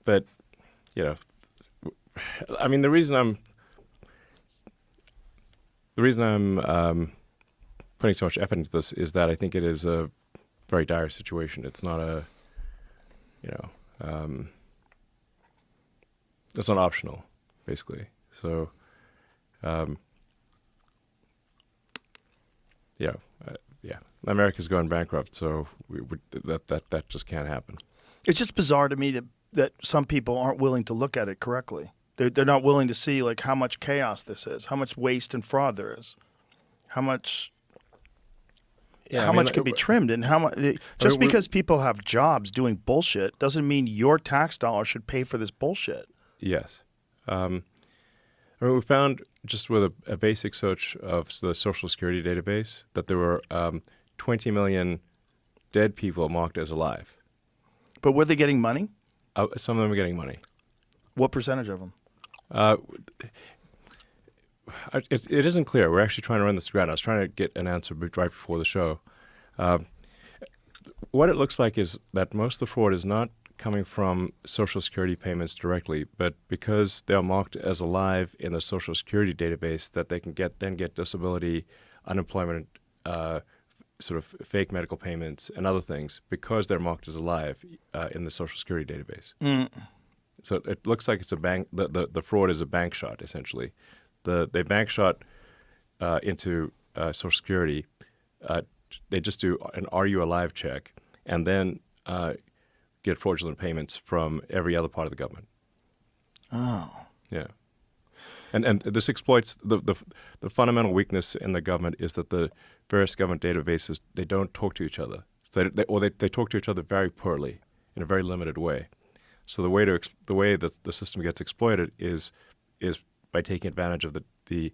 but, you know, I mean, the reason I'm putting so much effort into this is that I think it is a very dire situation. It's not a, you know, it's not optional, basically. So, yeah, yeah, America's going bankrupt, so that just can't happen. It's just bizarre to me that some people aren't willing to look at it correctly. They're not willing to see like how much chaos this is, how much waste and fraud there is, how much can be trimmed, and how much. Just because people have jobs doing bullshit doesn't mean your tax dollar should pay for this bullshit. Yes. I mean, we found just with a basic search of the Social Security database that there were 20 million dead people marked as alive. But were they getting money? Some of them are getting money. What percentage of them? It isn't clear. We're actually trying to run this through. I was trying to get an answer right before the show. What it looks like is that most of the fraud is not coming from Social Security payments directly, but because they're marked as alive in the Social Security database, that they can then get disability, unemployment, sort of fake medical payments, and other things because they're marked as alive in the Social Security database. Mm. So it looks like it's a bank. The fraud is a bank shot, essentially. They bank shot into Social Security. They just do an "Are you alive?" check, and then get fraudulent payments from every other part of the government. Oh, yeah, and this exploits the fundamental weakness in the government is that the various government databases, they don't talk to each other. So they talk to each other very poorly in a very limited way. So the way that the system gets exploited is by taking advantage of the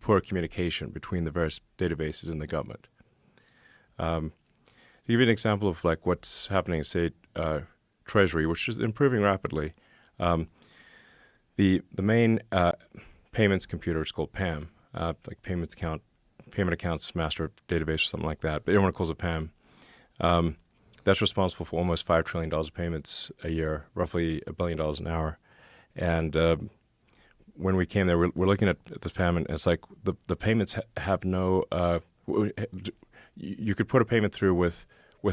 poor communication between the various databases in the government. To give you an example of like what's happening, say, Treasury, which is improving rapidly, the main payments computer is called PAM, like payment accounts master database or something like that, but everyone calls it PAM. That's responsible for almost $5 trillion of payments a year, roughly $1 billion an hour. And when we came there, we're looking at this PAM, and it's like the payments have no. You could put a payment through with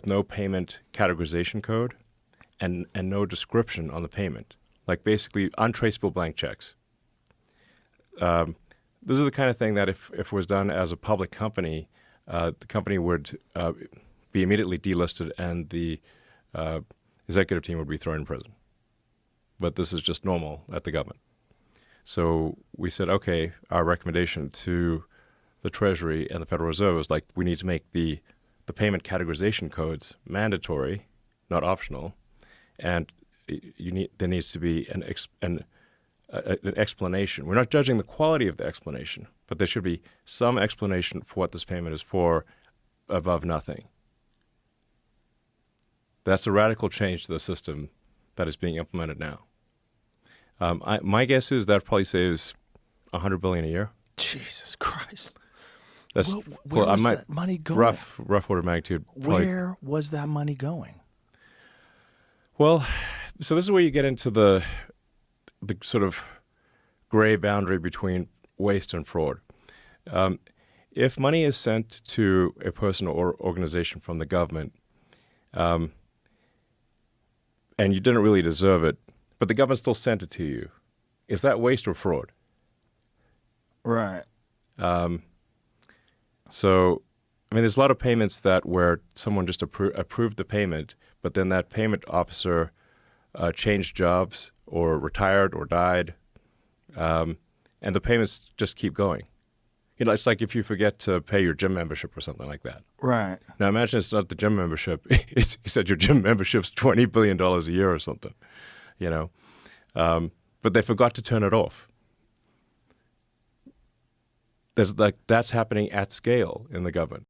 no payment categorization code, and no description on the payment, like basically untraceable blank checks. This is the kind of thing that if it was done as a public company, the company would be immediately delisted, and the executive team would be thrown in prison. But this is just normal at the government. So we said, okay, our recommendation to the Treasury and the Federal Reserve is like we need to make the payment categorization codes mandatory, not optional, and there needs to be an explanation. We're not judging the quality of the explanation, but there should be some explanation for what this payment is for above nothing. That's a radical change to the system that is being implemented now. My guess is that probably saves $100 billion a year. Jesus Christ! That's where was that money going? Rough order of magnitude. Where was that money going? Well, so this is where you get into the sort of gray boundary between waste and fraud. If money is sent to a person or organization from the government, and you didn't really deserve it, but the government still sent it to you, is that waste or fraud? Right. So, I mean, there's a lot of payments where someone just approved the payment, but then that payment officer changed jobs or retired or died, and the payments just keep going. You know, it's like if you forget to pay your gym membership or something like that. Right. Now imagine it's not the gym membership. You said your gym membership's $20 billion a year or something, you know. But they forgot to turn it off. That's happening at scale in the government.